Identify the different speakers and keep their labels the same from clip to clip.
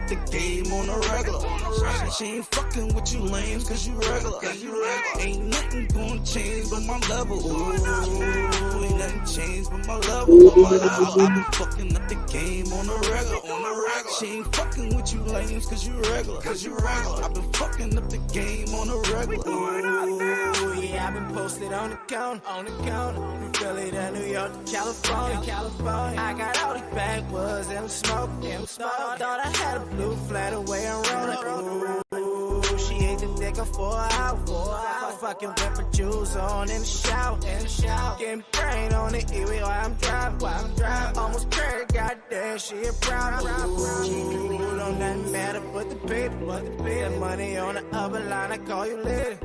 Speaker 1: the game on the regular. She ain't fucking with you lames cause you regular. Ain't nothing gonna change but my level. Ooh, ain't nothing changed but my level. I've been fucking up the game on the regular. She ain't fucking with you lames cause you regular. I've been fucking up the game on the regular.
Speaker 2: Ooh, yeah, I've been posted on the counter. From Philly to New York to California. I got all these backwoods and I'm smoking. Thought I had a blue flat away and rolling. Ooh, she ate the nigga for an hour. Fucking with my jewels on in the shower. Getting brain on the E-way while I'm driving. Almost crazy, goddamn, she a problem. Ooh, don't nothing matter but the paper. The money on the other line, I call you later.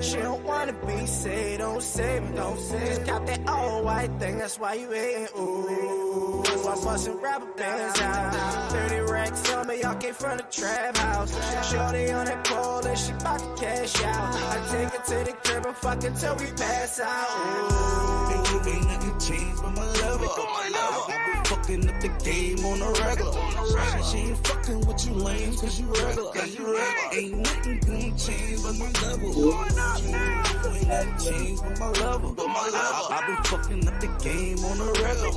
Speaker 2: She don't wanna be saved, don't save me. Just cop that all white thing, that's why you hating. Ooh, I'm busting rapper bands out. 30 racks on me, y'all came from the trap house. Shorty on that pole and she bout to cash out. I take it to the crib and fuck until we pass out.
Speaker 1: Ain't nothing changed but my level. I've been fucking up the game on the regular. She ain't fucking with you lames cause you regular. Ain't nothing gonna change but my level. Ain't nothing changed but my level. I've been fucking up the game on the regular.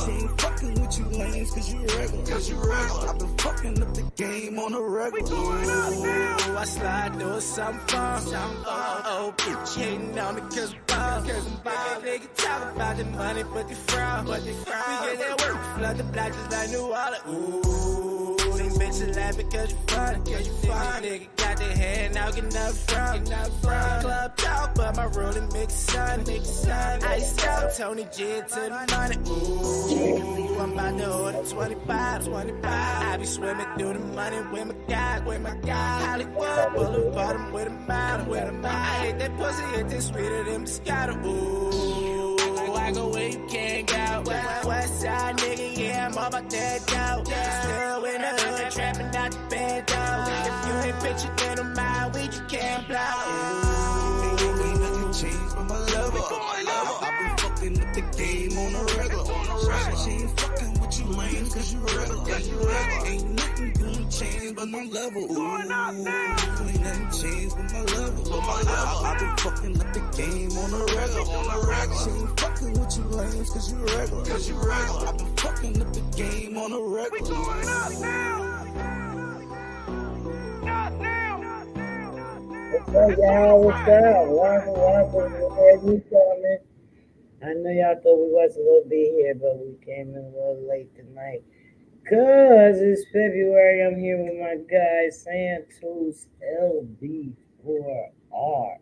Speaker 1: She ain't fucking with you lames cause you regular. I've been fucking up the game on the regular.
Speaker 2: Ooh, I slide doing something fun. Oh, bitch hating on me cause I'm nigga talk about the money, but they frown. We get that work, flood the block just like New Orleans. Ooh, these bitches laugh because you funny. Nigga got their hand out, get nothing from. Club talk, but my rolling mix sun. I sell Tony G to the money. Ooh, I'm about to order 25. I be swimming through the money with my guy. Hollywood Boulevard, I'm with a mile. I hate that pussy, it's sweeter than Moscato. Ooh, I go where you can't go. West side nigga, yeah, I'm all about that dough. Still in the hood, trapping out the bed, though. If you ain't bitchin', then I'm out, we just can't blow.
Speaker 1: Ain't nothing changed but my level. I've been fucking up the game on the regular. She ain't fucking with you lames cause you regular. Ain't nothing gonna change but my level. Ain't nothing changed but my level. I've been fucking up the game on the regular. She ain't fucking with you lames cause you regular. I've been fucking up the game on the regular.
Speaker 3: What's up, y'all? What's up? Welcome. Where you coming? I know y'all thought we wasn't gonna be here, but we came in a little late tonight. Cause it's February. I'm here with my guy Santos LB4R.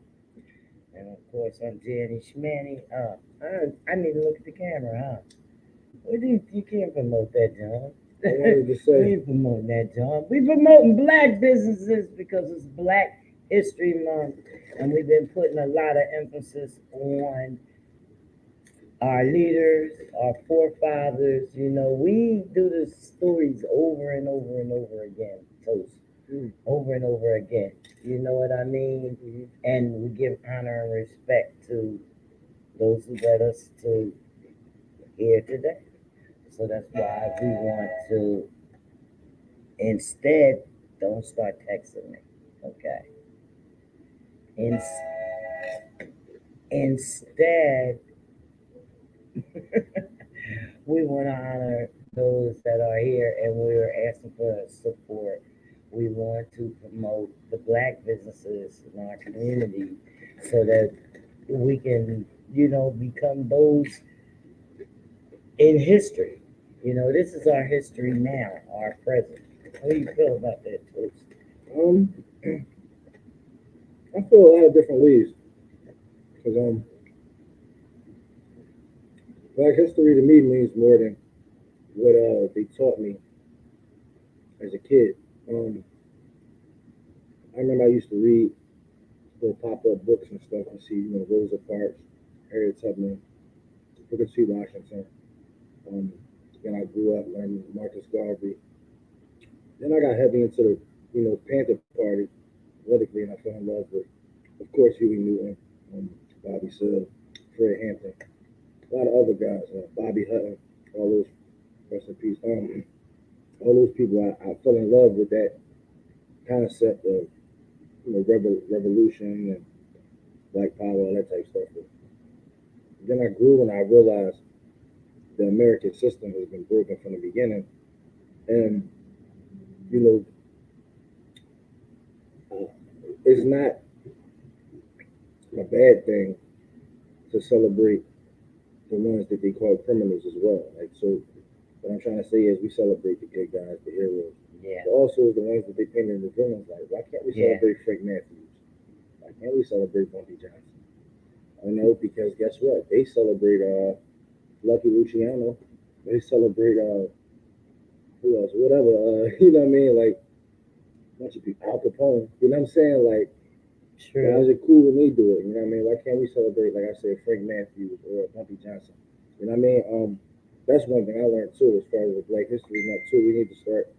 Speaker 3: And of course I'm Danny Schmanny. I need to look at the camera, huh? What do you can't promote that, John.
Speaker 4: I wanted to say,
Speaker 3: We ain't promoting that, John. We promoting black businesses because it's Black History Month, and we've been putting a lot of emphasis on our leaders, our forefathers. You know, we do the stories over and over and over again, Toast. Over and over again. You know what I mean? And we give honor and respect to those who led us to here today. So that's why we want to instead don't start texting me. Okay. Instead we want to honor those that are here, and we're asking for support. We want to promote the black businesses in our community so that we can, become those in history. This is our history now, our present. How do you feel about that, Toast?
Speaker 4: I feel a lot of different ways. Because Black history to me means more than what they taught me as a kid. I remember I used to read little pop-up books and stuff and see, Rosa Parks, Harriet Tubman, Booker T. Washington. Then I grew up learning Marcus Garvey. Then I got heavy into the, Panther Party politically, and I fell in love with, of course, Huey Newton, Bobby Seale, Fred Hampton, a lot of other guys, Bobby Hutton, all those, rest in peace. all those people, I fell in love with that concept of revolution and black power, all that type of stuff. But then I grew and I realized the American system has been broken from the beginning, and you know, it's not a bad thing to celebrate the ones that they call criminals as well. Like so, what I'm trying to say is we celebrate the good guys, the heroes,
Speaker 3: Yeah,
Speaker 4: but also the ones that they painted the villains. Like why can't we
Speaker 3: yeah,
Speaker 4: celebrate Frank Matthews? Why can't we celebrate Bumpy Johnson? I know because guess what? They celebrate Lucky Luciano. They celebrate who else? Whatever. You know what I mean? Like a bunch of people. Al Capone. You know what I'm saying? Like guys
Speaker 3: true.
Speaker 4: are cool when they do it. You know what I mean? Why can't we celebrate, like I said, Frank Matthews or Bumpy Johnson? You know what I mean? That's one thing I learned too, as far as the Black History Month too. We need to start,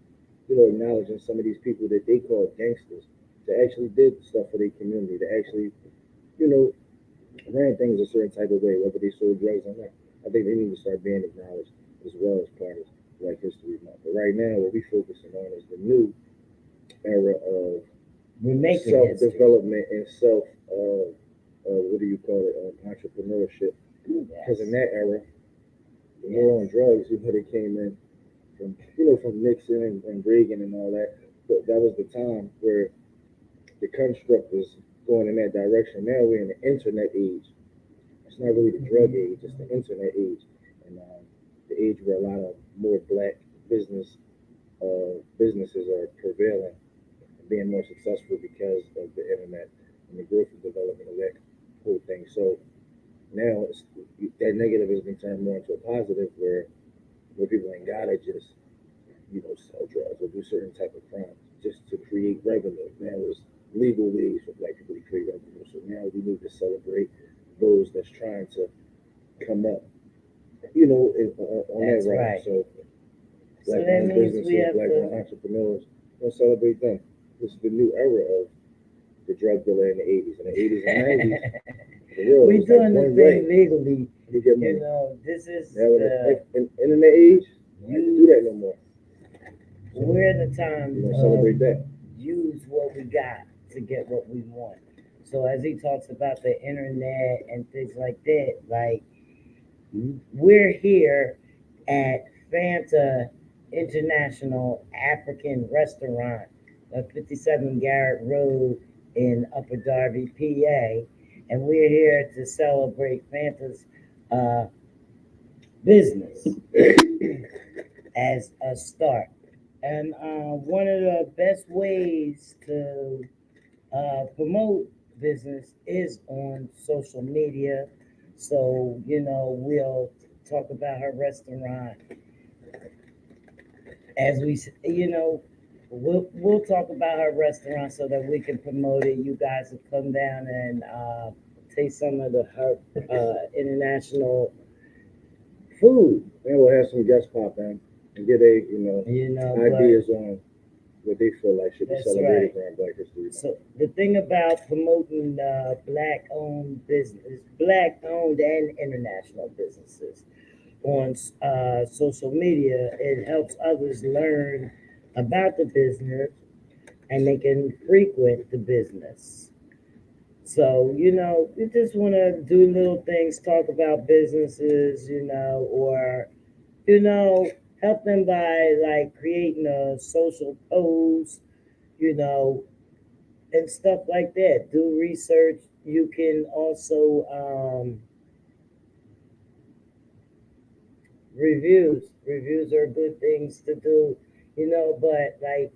Speaker 4: acknowledging some of these people that they call gangsters that actually did stuff for their community, that actually, you know, ran things a certain type of way, whether they sold drugs or not. I think they need to start being acknowledged as well as part of Black History Month. But right now, what we're focusing on is the new era of
Speaker 3: We're making
Speaker 4: self
Speaker 3: history.
Speaker 4: development and self what do you call it, entrepreneurship. Because in
Speaker 3: Yes,
Speaker 4: that era, the war on
Speaker 3: yes.
Speaker 4: drugs, they came in from from Nixon and Reagan and all that. But that was the time where the construct was going in that direction. Now we're in the internet age. It's not really the drug age; it's the internet age, and the age where a lot of more black businesses are prevailing and being more successful because of the internet and the growth and development of that whole thing. So now that negative has been turned more into a positive, where people ain't gotta just sell drugs or do certain type of crimes just to create revenue. Now it's legal ways for black people to create revenue. So now we need to celebrate those that's trying to come up, on that
Speaker 3: That's
Speaker 4: route.
Speaker 3: right.
Speaker 4: So
Speaker 3: So
Speaker 4: black
Speaker 3: that
Speaker 4: owned
Speaker 3: means we
Speaker 4: businesses,
Speaker 3: have
Speaker 4: black
Speaker 3: to.
Speaker 4: owned entrepreneurs, we'll celebrate them. This is the new era of the drug dealer in the 80s. In the 80s and 90s, for real, it
Speaker 3: We
Speaker 4: was like
Speaker 3: doing the
Speaker 4: one
Speaker 3: thing
Speaker 4: way
Speaker 3: legally.
Speaker 4: you get
Speaker 3: You
Speaker 4: money.
Speaker 3: know, this is
Speaker 4: Now in
Speaker 3: the
Speaker 4: the internet age, you don't have to do
Speaker 3: use.
Speaker 4: that no more. So
Speaker 3: We're in the
Speaker 4: we're
Speaker 3: time
Speaker 4: gonna
Speaker 3: of
Speaker 4: celebrate that.
Speaker 3: use what we got to get what we want. So as he talks about the internet and things like that, like we're here at Fanta International African Restaurant at 57 Garrett Road in Upper Darby, PA, and we're here to celebrate Fanta's uh, business as a start. And one of the best ways to promote business is on social media. So, we'll talk about her restaurant as we'll talk about her restaurant so that we can promote it. You guys will come down and taste some of the her international food,
Speaker 4: And we'll have some guests pop in and get a
Speaker 3: but
Speaker 4: ideas on what they feel like should be
Speaker 3: that's
Speaker 4: celebrated
Speaker 3: right.
Speaker 4: during Black History Month.
Speaker 3: So the thing about promoting black owned and international businesses on social media, it helps others learn about the business and they can frequent the business. So, you just want to do little things, talk about businesses, or, you know, help them by like creating a social post, you know, and stuff like that. Do research. You can also reviews. Reviews are good things to do, but like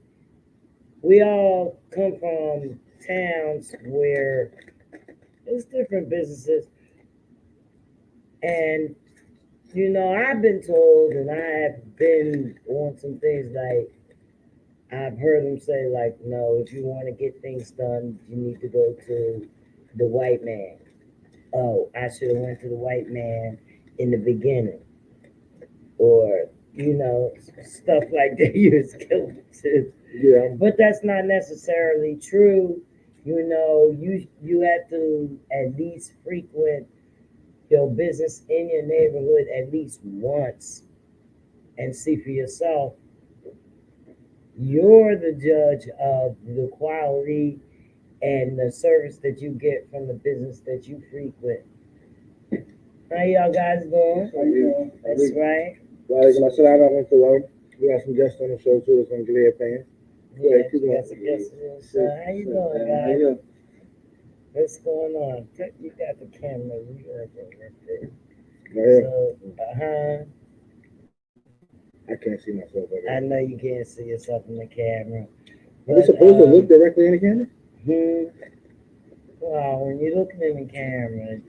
Speaker 3: we all come from towns where there's different businesses, and I've been told, and I have been on some things like I've heard them say, like, no, if you want to get things done, you need to go to the white man. Oh, I should have went to the white man in the beginning, or stuff like that. You was killing too,
Speaker 4: Yeah,
Speaker 3: but that's not necessarily true. You have to at least frequent your business in your neighborhood at least once and see for yourself You're the judge of the quality and the service that you get from the business that you frequent. How y'all guys doing? That's right.
Speaker 4: Walaikum assalam warahmatullah. We got some guests on the show too. That's gonna give you a pain.
Speaker 3: Yeah, you got some guests in the show. How you doing, guys? What's going on? You got the camera. You working with it. So,
Speaker 4: I can't see myself over
Speaker 3: I know you can't see yourself in the camera.
Speaker 4: Are we supposed to look directly in the camera?
Speaker 3: Well, when you're looking in the camera,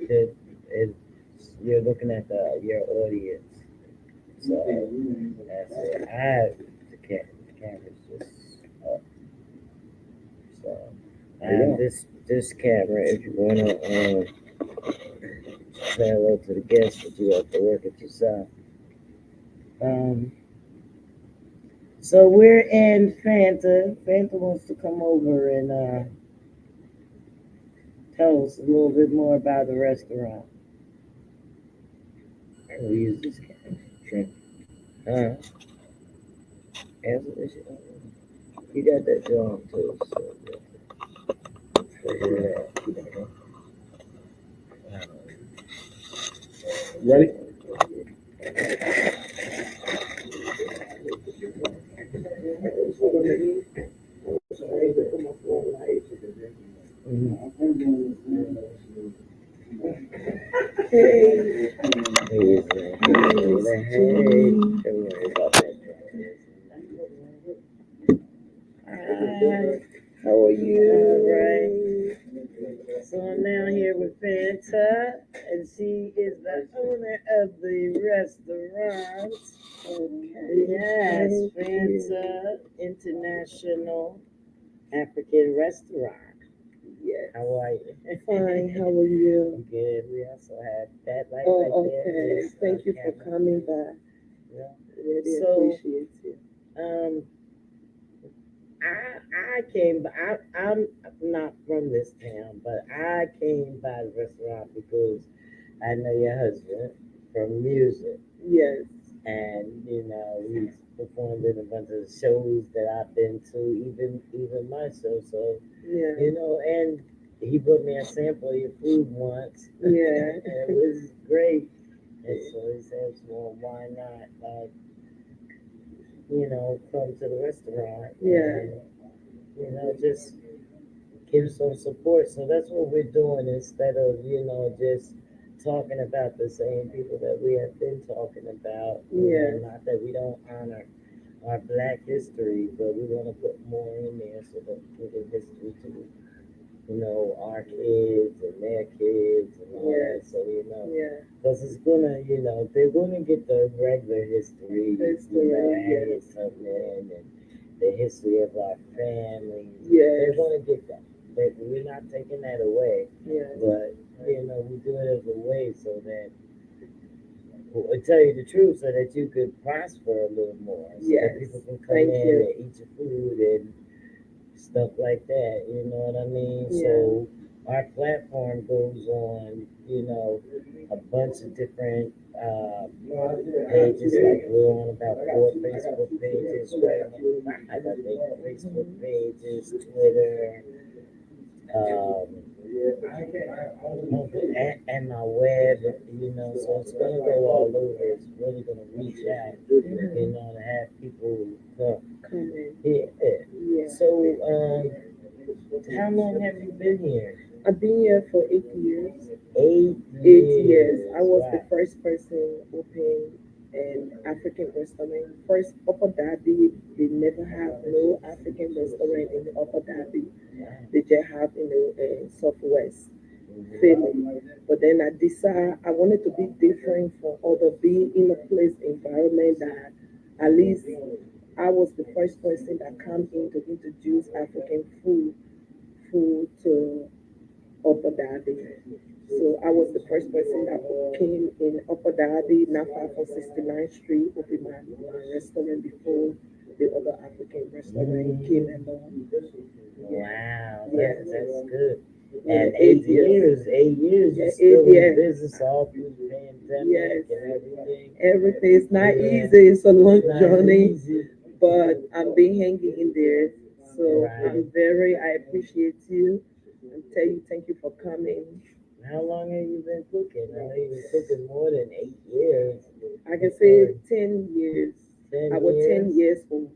Speaker 3: you're looking at your audience. So that's it. The camera's just up. So I have this camera. If you wanna say hello to the guests, but you have to work it yourself. So we're in Fanta. Fanta wants to come over and tell us a little bit more about the restaurant. We use this camera. Sure. You got that drum too.
Speaker 4: Ready?
Speaker 3: How are you? All right. So I'm now here with Fanta, and she is the owner of the restaurant. Okay. Yes, Fanta International African Restaurant. Yes. How are you?
Speaker 5: Fine, how are you?
Speaker 3: Good. We also have that light
Speaker 5: Oh,
Speaker 3: right there.
Speaker 5: okay.
Speaker 3: Yes,
Speaker 5: Thank you for coming back.
Speaker 3: Yeah.
Speaker 5: Really
Speaker 3: So,
Speaker 5: appreciate you.
Speaker 3: I came by, I'm not from this town, but I came by the restaurant because I know your husband from music.
Speaker 5: Yes.
Speaker 3: And, he's performed in a bunch of shows that I've been to, even my show. So,
Speaker 5: Yeah.
Speaker 3: And he put me a sample of your food once.
Speaker 5: Yeah.
Speaker 3: And it was great. And so he said, well, why not, come to the restaurant?
Speaker 5: Yeah.
Speaker 3: And, just give some support. So that's what we're doing instead of, just talking about the same people that we have been talking about.
Speaker 5: Yeah.
Speaker 3: Not that we don't honor our Black history, but we want to put more in there so that we can history to, our kids and their kids and all that. So,
Speaker 5: Yeah.
Speaker 3: because it's gonna, they're gonna get the regular history, Harriet Tubman and the history of our family.
Speaker 5: Yeah.
Speaker 3: They're gonna get that. We're not taking that away.
Speaker 5: Yeah.
Speaker 3: But we do it as a way so that, I tell you the truth, so that you could prosper a little more. So that people can come in and eat your food and stuff like that. You know what I mean?
Speaker 5: Yeah.
Speaker 3: So our platform goes on, a bunch of different pages. Like we're on about 4 Facebook pages, right? I think Facebook pages, Twitter, and my web, so it's gonna go all over. It's really gonna reach out, to have people come in. Yeah. So, how long have you been here?
Speaker 5: I've been here for 8 years.
Speaker 3: 8
Speaker 5: 8 years. I was the first person open an African restaurant. First, Upper Darby, they never have no African restaurant in the Upper Darby. They just have in the Southwest Philly. But then I decided I wanted to be different from other, be in a place environment that at least I was the first person that came in to introduce African food to Upper Darby. So I was the first person that came in Upper Darby, not far from 69th Street, opened my restaurant before the other African restaurant came along.
Speaker 3: Wow, that's good. And 8 years, you're still in business all through the pandemic and everything.
Speaker 5: Everything is not easy. It's a long journey. but I'm being hanging in there. So
Speaker 3: Right.
Speaker 5: I appreciate you and tell you thank you for coming.
Speaker 3: How long have you been cooking? I know you've been cooking more than 8 years.
Speaker 5: I can say 10 years. I
Speaker 3: 10
Speaker 5: was 10
Speaker 3: years?
Speaker 5: years old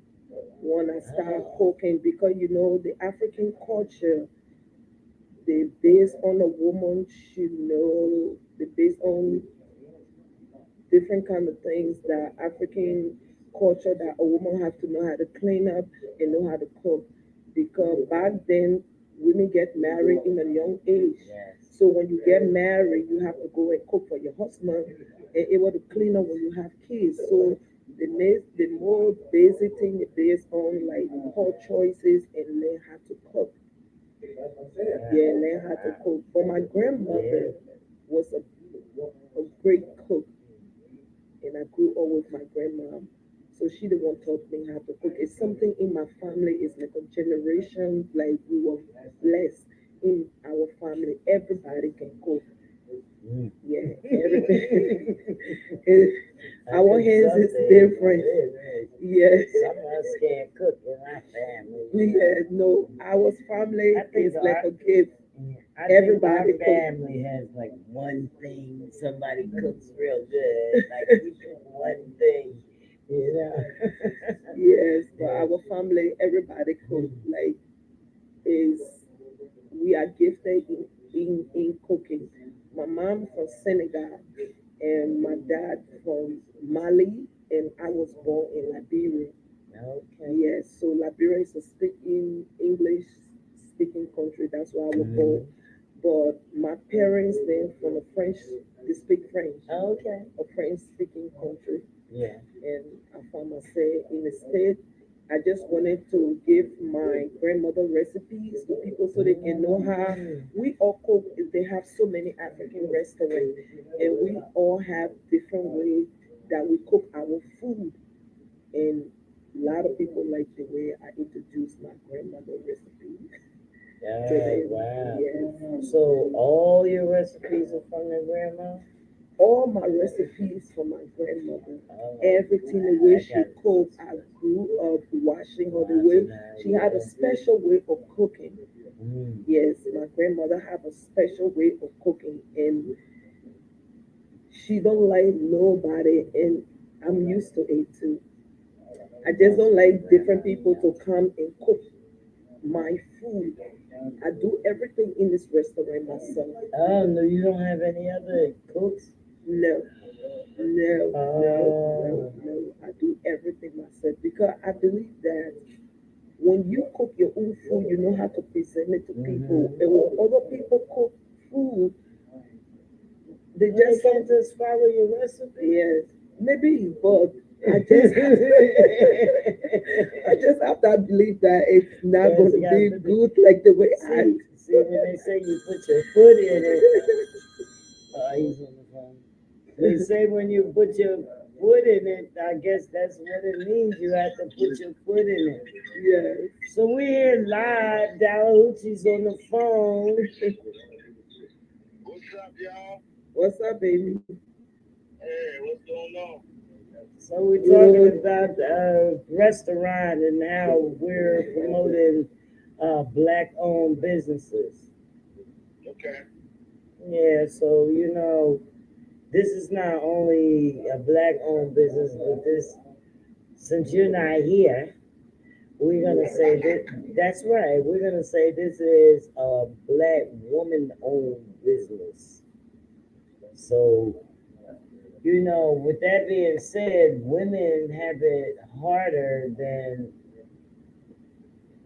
Speaker 5: when I started
Speaker 3: Oh,
Speaker 5: cooking because you know the African culture, they based on a woman should know, they based on different kind of things that African culture that a woman have to know how to clean up and know how to cook. Because back then women get married in a young age.
Speaker 3: yes.
Speaker 5: So when you get married, you have to go and cook for your husband and able to clean up when you have kids. So the more basic thing is based on like hot choices and learn how to cook.
Speaker 3: Yeah.
Speaker 5: Yeah, learn how to cook. But my
Speaker 3: Yeah.
Speaker 5: grandmother was a great cook and I grew up with my grandma. So she the one taught me how to cook. It's something in my family. It's like a generation. Like we were blessed in our family. Everybody can cook.
Speaker 3: Mm.
Speaker 5: Yeah, everything. It-
Speaker 3: I
Speaker 5: our
Speaker 3: think
Speaker 5: hands
Speaker 3: some
Speaker 5: is
Speaker 3: things
Speaker 5: different.
Speaker 3: it is.
Speaker 5: Yes.
Speaker 3: Some of us can't cook in our family,
Speaker 5: Yeah. No, our family
Speaker 3: I think
Speaker 5: is like
Speaker 3: our
Speaker 5: a gift.
Speaker 3: I think our
Speaker 5: Everybody cook.
Speaker 3: family has like one thing somebody cooks real good. Like we cook one thing, you know.
Speaker 5: Yes, but
Speaker 3: Yeah.
Speaker 5: our family, everybody cook. Like is we are gifted in cooking. My mom from Senegal and my dad from Mali, and I was born in Liberia.
Speaker 3: Okay.
Speaker 5: Yes, so Liberia is a speaking English speaking country. That's why I was born.
Speaker 3: Hmm.
Speaker 5: But my parents then from a French, they speak French,
Speaker 3: Okay.
Speaker 5: a French speaking country,
Speaker 3: Yeah.
Speaker 5: and I found myself in the state. I just wanted to give my grandmother recipes to people so they can know how
Speaker 3: Mm.
Speaker 5: we all cook. They have so many African restaurants, and we all have different ways that we cook our food. And a lot of people like the way I introduce my grandmother recipe to
Speaker 3: Oh,
Speaker 5: them.
Speaker 3: wow.
Speaker 5: Yes.
Speaker 3: So all your recipes are from your grandma?
Speaker 5: All my recipes from my grandmother.
Speaker 3: Oh,
Speaker 5: Everything the way
Speaker 3: I
Speaker 5: she
Speaker 3: got it.
Speaker 5: cooked, I grew up watching her the way
Speaker 3: Watching her,
Speaker 5: she had a
Speaker 3: yeah.
Speaker 5: special way of cooking.
Speaker 3: Mm.
Speaker 5: Yes, my grandmother have a special way of cooking and she don't like nobody and I'm used to it too. I just don't like different people to come and cook my food. I do everything in this restaurant myself.
Speaker 3: Oh, no, you don't have any other cooks?
Speaker 5: No, no, no, no,
Speaker 3: Oh.
Speaker 5: no. I do everything myself because I believe that when you cook your own food, you know how to present it to people.
Speaker 3: Mm-hmm.
Speaker 5: And when other people cook food, they
Speaker 3: They
Speaker 5: just
Speaker 3: can't
Speaker 5: some
Speaker 3: just follow your recipe?
Speaker 5: yes, maybe, but I just have I just have to believe that it's not
Speaker 3: Yes,
Speaker 5: going
Speaker 3: you
Speaker 5: to be
Speaker 3: gotta put
Speaker 5: good like the way I.
Speaker 3: see, when they say you put your foot in it, he's on the phone. They say when you put your foot in it, I guess that's what it means. You have to put your foot in it.
Speaker 5: Yes.
Speaker 3: So we're here live. Dalahoochie's on the phone.
Speaker 4: What's up, y'all?
Speaker 5: What's up, baby?
Speaker 4: Hey, what's going on?
Speaker 3: So we're talking
Speaker 5: Good.
Speaker 3: about restaurant and how we're promoting black-owned businesses.
Speaker 4: Okay.
Speaker 3: Yeah, so this is not only a black-owned business, but this since you're not here, we're gonna say that that's right. We're gonna say this is a black woman-owned business. So with that being said, women have it harder than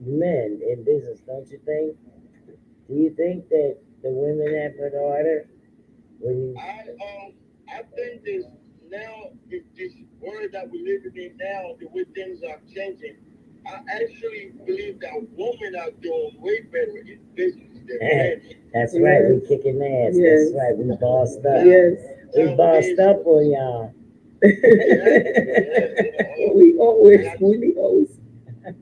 Speaker 3: men in business, don't you think? Do you think that the women have it harder when you?
Speaker 4: I think this now this world that we're living in now, the way things are changing. I actually believe that women are doing way better in business than men.
Speaker 3: That's right, we
Speaker 5: Yes.
Speaker 3: kicking ass.
Speaker 5: Yes.
Speaker 3: That's right, we bossed up.
Speaker 5: Yes.
Speaker 3: We bossed
Speaker 4: Nowadays,
Speaker 3: up on y'all.
Speaker 4: yeah, yeah,
Speaker 5: We always,
Speaker 4: and
Speaker 5: we always.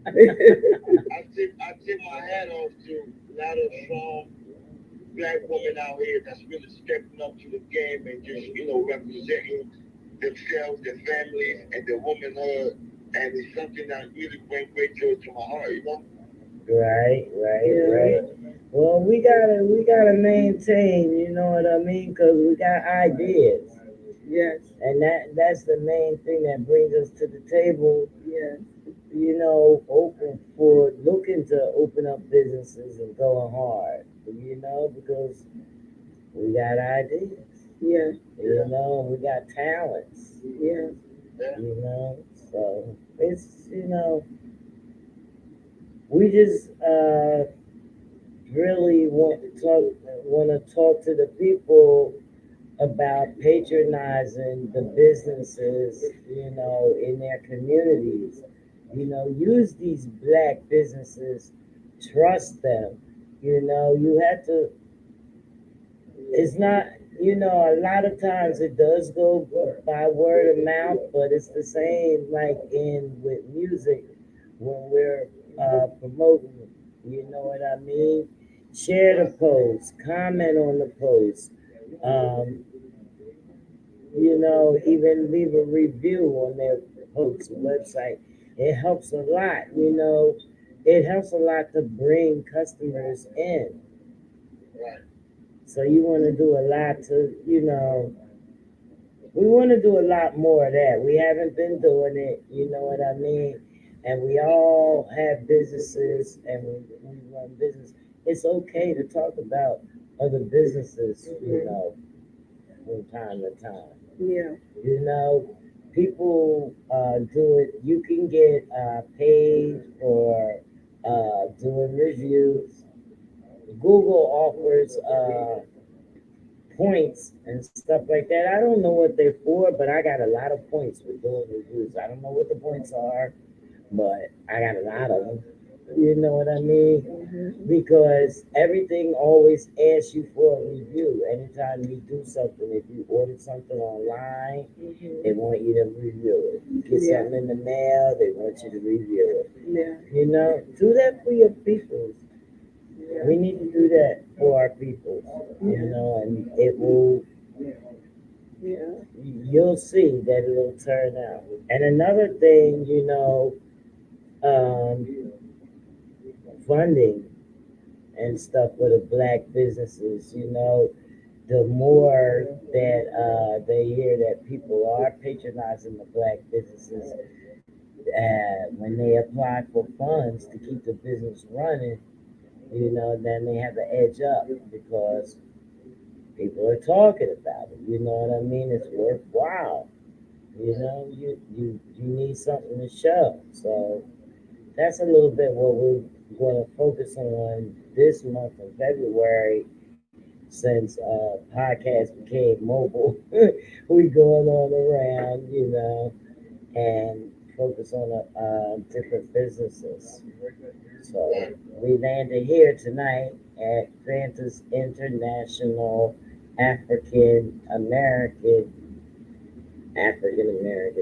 Speaker 4: I tip my hat off to a lot of strong black women out here that's really stepping up to the game and just representing themselves, their families, and their womanhood and it's something that really brings great joy to my heart, you know?
Speaker 3: Right, right,
Speaker 5: Yeah.
Speaker 3: right. Well, we gotta maintain. You know what I mean? Because we got ideas,
Speaker 5: Yes.
Speaker 3: and that's the main thing that brings us to the table.
Speaker 5: Yes.
Speaker 3: You know, open for looking to open up businesses and going hard. You know, because we got ideas.
Speaker 5: Yeah.
Speaker 3: You know, we got talents.
Speaker 5: Yeah.
Speaker 3: You know, so it's we just really want to talk to the people about patronizing the businesses, in their communities. Use these black businesses, trust them. You have to. It's not. A lot of times it does go by word of mouth, but it's the same like in with music when we're promoting. You know what I mean? Share the post, comment on the post. Um, even leave a review on their post website. It helps a lot. It helps a lot to bring customers in. So you want to do a lot we want to do a lot more of that. We haven't been doing it, you know what I mean? And we all have businesses and we run business. It's okay to talk about other businesses, from time to time.
Speaker 5: Yeah.
Speaker 3: You know, people do it. You can get paid for doing reviews. Google offers points and stuff like that. I don't know what they're for, but I got a lot of points for doing reviews. I don't know what the points are, but I got a lot of them. You know what I mean?
Speaker 5: Mm-hmm.
Speaker 3: Because everything always asks you for a review. Anytime you do something, if you order something online, they
Speaker 5: Mm-hmm.
Speaker 3: want you to review it. You get
Speaker 5: Yeah.
Speaker 3: something in the mail, they want you to review it.
Speaker 5: Yeah.
Speaker 3: Do that for your people.
Speaker 5: Yeah.
Speaker 3: We need to do that for our people,
Speaker 5: Yeah.
Speaker 3: and it will,
Speaker 5: Yeah.
Speaker 3: you'll see that it'll turn out. And another thing, um, funding and stuff for the black businesses, the more that they hear that people are patronizing the black businesses, when they apply for funds to keep the business running, then they have an edge up because people are talking about it. You know what I mean? It's worthwhile. You need something to show. So that's a little bit what we're going to focus on this month of February. Since podcast became mobile, we going on around, and focus on different businesses. So we landed here tonight at FANTA's International African American.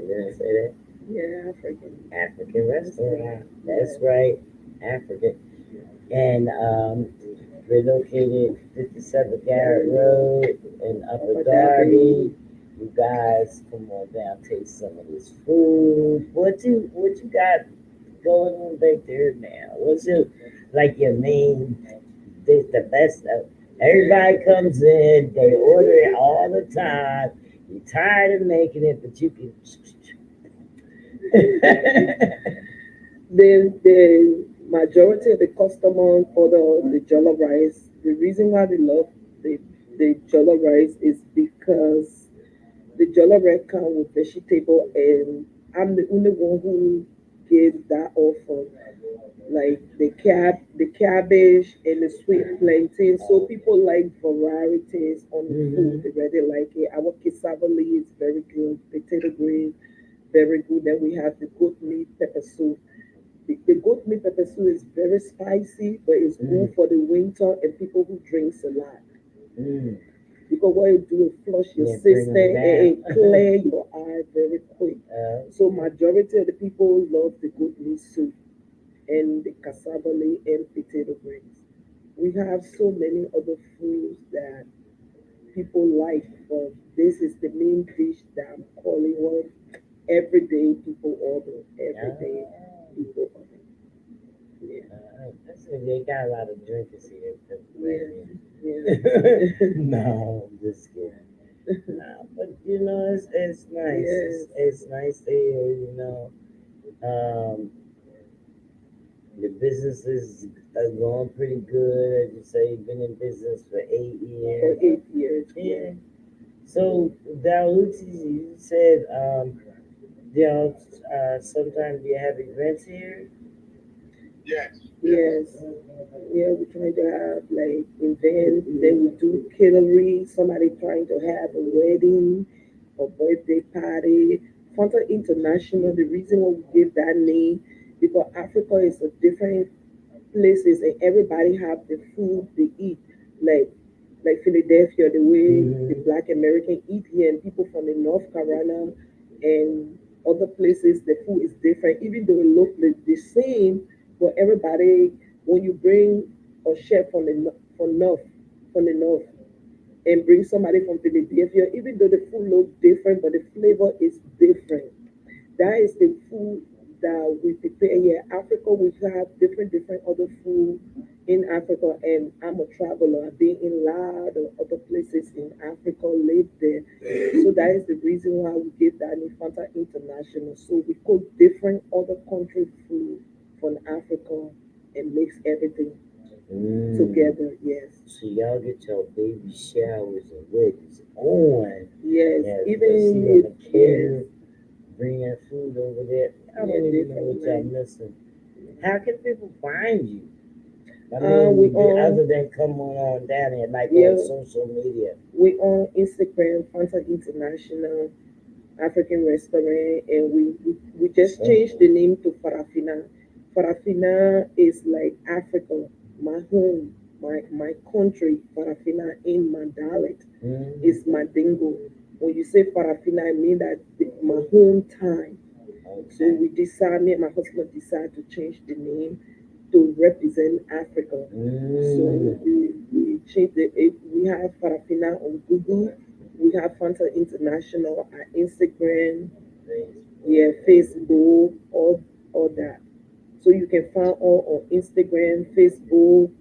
Speaker 3: Did I say that?
Speaker 5: Yeah. African.
Speaker 3: African restaurant. That's right, African. And we're located 57 Garrett Road in Upper Darby. You guys, come on down, taste some of this food. What you got going on back there now? What's your main the best of everybody comes in, they order it all the time. You're tired of making it, but you can
Speaker 5: The majority of the customers for the jollof rice, the reason why they love the the jollof rice is because the jollof rice come with vegetable, and I'm the only one who gave that offer. Like the cabbage and the sweet plantain. So people like varieties on the food.
Speaker 3: Mhm.
Speaker 5: They really like it. Our cassava is very good. Potato green, very good. Then we have the goat meat pepper soup. The goat meat pepper soup is very spicy, but it's
Speaker 3: Mm,
Speaker 5: good for the winter and people who drinks a lot.
Speaker 3: mm.
Speaker 5: Because what it do, it flush your
Speaker 3: Yeah, bring
Speaker 5: system
Speaker 3: them
Speaker 5: and it
Speaker 3: down.
Speaker 5: clear your eye very quick.
Speaker 3: uh,
Speaker 5: So majority of the people love the goat meat soup and the cassava and potato greens. We have so many other foods that people like, but this is the main dish that I'm calling one. Every day people order. Every day
Speaker 3: Ah,
Speaker 5: people order. Yeah.
Speaker 3: that's it. They got a lot of drinkers here in
Speaker 5: Yes.
Speaker 3: Pennsylvania.
Speaker 5: Yes.
Speaker 3: No, I'm just kidding. No, but it's nice.
Speaker 5: Yes.
Speaker 3: It's nice to hear. The businesses are going pretty good. As you say, you've been in business for eight
Speaker 5: For
Speaker 3: years.
Speaker 5: 8 years. Yeah.
Speaker 3: Yeah. So, Dalucci, you said y'all sometimes you have events here.
Speaker 1: Yes, yes.
Speaker 5: Yes. Yeah, we're trying to have like events, then we do catering, somebody trying to have a wedding or birthday party. Fanta International, the reason why we give that name because Africa is a different places and everybody have the food they eat. Like Philadelphia, the way the
Speaker 3: Mm-hmm.
Speaker 5: black American eat here and people from the North Carolina and other places the food is different, even though it look the same, but everybody when you bring a chef from from the north and bring somebody from Philadelphia, even though the food look different, but the flavor is different. That is the food that we prepare here. Africa, we have different other food in Africa, and I'm a traveler. I've been in a lot of other places in Africa, lived there. So that is the reason why we give that name Fanta International. So we cook different other country food from Africa and mix everything
Speaker 3: Mm.
Speaker 5: together. Yes.
Speaker 3: So y'all get your baby showers and weddings on.
Speaker 5: Yes.
Speaker 3: Yeah, because see
Speaker 5: Even
Speaker 3: on
Speaker 5: if
Speaker 3: the
Speaker 5: yes.
Speaker 3: caterer bring that food over there. I
Speaker 5: Yeah,
Speaker 3: don't even know
Speaker 5: different
Speaker 3: what y'all
Speaker 5: way.
Speaker 3: missing. How can people find you? I
Speaker 5: We
Speaker 3: mean,
Speaker 5: on
Speaker 3: other than come on down here, like on
Speaker 5: yeah,
Speaker 3: social media.
Speaker 5: we on Instagram, Fanta International African Restaurant, and we just changed the
Speaker 3: Simple.
Speaker 5: name to Farafina. Farafina is like Africa, my home, my country. Farafina in my dialect
Speaker 3: Mm.
Speaker 5: is Mandingo. When you say Farafina, I mean that my home time. So
Speaker 3: Okay.
Speaker 5: we decided, me and my husband decided to change the name to represent Africa. So
Speaker 3: Mm.
Speaker 5: we changed it. We have Farafina on Google. We have Fanta International at Instagram,
Speaker 3: Facebook.
Speaker 5: yeah, Facebook, all that. So you can find all on Instagram, Facebook,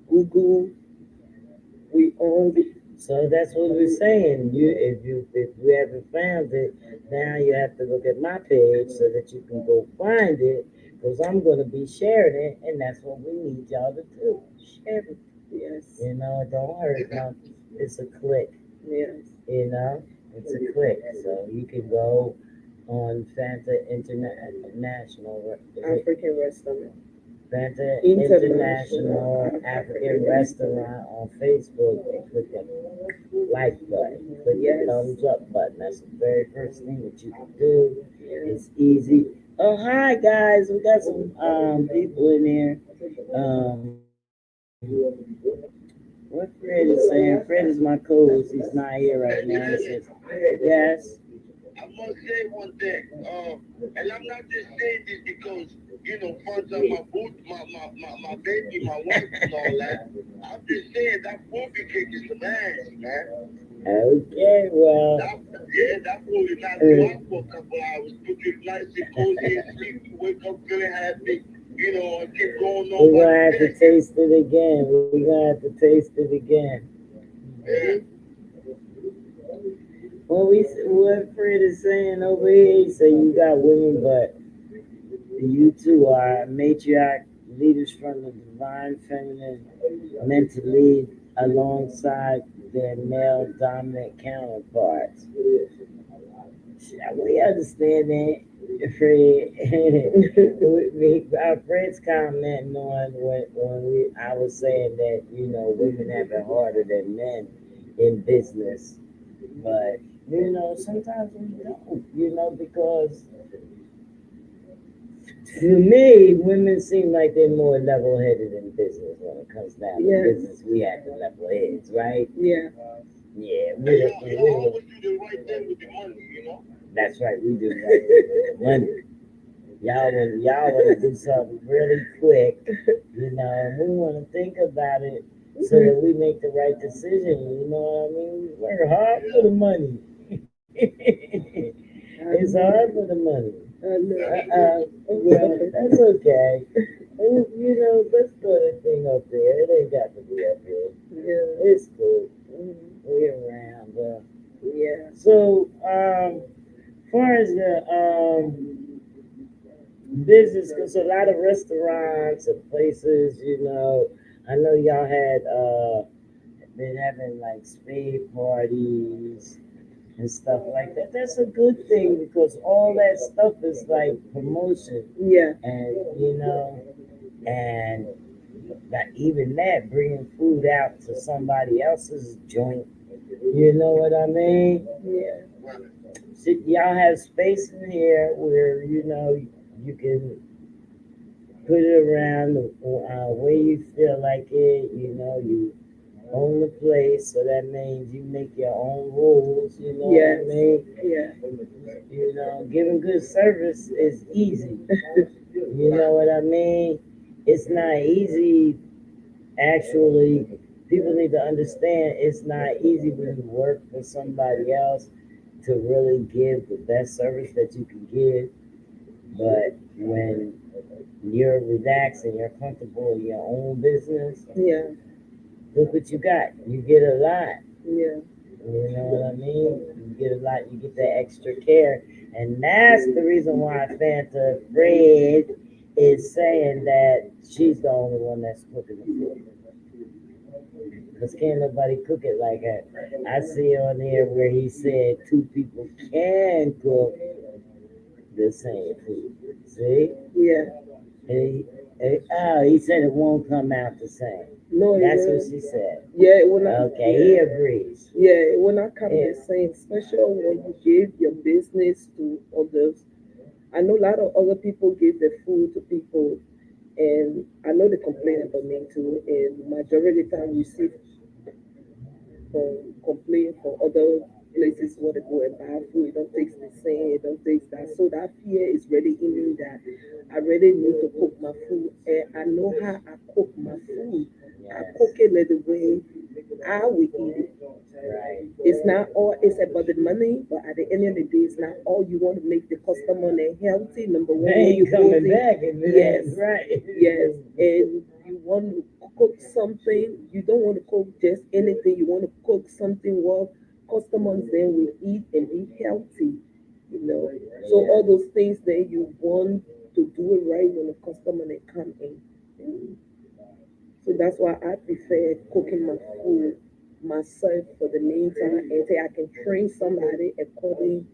Speaker 5: Google. We own.
Speaker 3: So that's what we're saying. If you haven't found it, now you have to look at my page so that you can go find it. Because I'm gonna be sharing it, and that's what we need y'all to do. Share it.
Speaker 5: Yes,
Speaker 3: It don't hurt nothing. It's a click.
Speaker 5: yes.
Speaker 3: It's a click. So you can go on Fanta International.
Speaker 5: African restaurant.
Speaker 3: Fanta
Speaker 5: International
Speaker 3: International African
Speaker 5: African restaurant.
Speaker 3: Restaurant on Facebook and click the like button, click the
Speaker 5: Yes,
Speaker 3: thumbs up button. That's the very first thing that you can do.
Speaker 5: yes.
Speaker 3: It's easy. Oh hi guys, we got some people in here. What Fred is saying, Fred is my co-host. He's not here right now. He says, yes.
Speaker 1: I must say one thing, and I'm not just saying this because, funds are my boot, my baby, my wife, and all that. I'm just saying that movie cake is the man.
Speaker 3: Okay, well,
Speaker 1: That movie knocked you out for a couple hours, put you nice and cozy and sleep, you wake up feeling happy, and keep going on
Speaker 3: we're
Speaker 1: by
Speaker 3: gonna have
Speaker 1: the
Speaker 3: to
Speaker 1: day.
Speaker 3: taste it again. We're gonna have to taste it again.
Speaker 1: Yeah.
Speaker 3: What Fred is saying over here, he said you got women, but you two are matriarch leaders from the divine feminine, meant to lead alongside their male dominant counterparts. We understand that, Fred. Our friends commenting on when I was saying that women have it harder than men in business, but sometimes we don't. Because to me, women seem like they're more level-headed in business when it comes down to
Speaker 5: Yes,
Speaker 3: business. We have the level heads, right?
Speaker 5: yeah,
Speaker 3: Yeah,
Speaker 1: And you always do the right thing with the money.
Speaker 3: that's right. We do the right thing with the money. Y'all want to do something really quick, and we want to think about it so that we make the right decision. You know what I mean? We work hard for the money. It's hard for the money.
Speaker 5: I know.
Speaker 3: Well, that's okay. Let's throw that thing up there. It ain't got to be up here.
Speaker 5: Yeah.
Speaker 3: It's cool.
Speaker 5: Mhm.
Speaker 3: We around.
Speaker 5: Yeah.
Speaker 3: So, far as the business, because a lot of restaurants and places, I know y'all had been having like spade parties and stuff like that. That's a good thing because all that stuff is like promotion,
Speaker 5: Yeah.
Speaker 3: and and that even that bringing food out to somebody else's joint. You know what I mean?
Speaker 5: Yeah.
Speaker 3: So y'all have space in here where you can put it around the way you feel like it. You own the place, so that means you make your own rules. You know what I
Speaker 5: Yes.
Speaker 3: mean?
Speaker 5: Yeah.
Speaker 3: Giving good service is easy. You know what I mean? It's not easy. Actually, people need to understand it's not easy when you work for somebody else to really give the best service that you can give. But when you're relaxed and you're comfortable in your own business,
Speaker 5: Yeah.
Speaker 3: look what you got. You get a lot.
Speaker 5: Yeah.
Speaker 3: You know what I mean? You get a lot. You get that extra care, and that's the reason why Fanta Fred is saying that she's the only one that's cooking the food. Because can't nobody cook it like her. I see on there where he said two people can cook the same food. See?
Speaker 5: Yeah.
Speaker 3: He said it won't come out the same.
Speaker 5: No, it
Speaker 3: That's what
Speaker 5: will.
Speaker 3: she said.
Speaker 5: Yeah, it will not.
Speaker 3: Okay, he agrees.
Speaker 5: Yeah, it will not come
Speaker 3: Yeah.
Speaker 5: the same, especially when you give your business to others. I know a lot of other people give their food to people, and I know they complain about me too. And majority of the time, you see complain for other places where they go and buy food. It don't taste the same. It don't taste that. So that fear is really in me that I really need to cook my food, and I know how I cook my food. I
Speaker 3: Yes.
Speaker 5: cook it like the way I will eat it.
Speaker 3: Right.
Speaker 5: It's not all it's about the money, but at the end of the day, it's not all you want to make the customer healthy. Number one,
Speaker 3: They
Speaker 5: when you
Speaker 3: ain't coming
Speaker 5: building,
Speaker 3: back if it
Speaker 5: yes,
Speaker 3: ain't right.
Speaker 5: yes, and you want to cook something. You don't want to cook just anything. You want to cook something what customers then will eat and be healthy. You know, so all those things that you want to do it right when the customer they come in. So that's why I prefer cooking my food myself for the meantime until I can train somebody according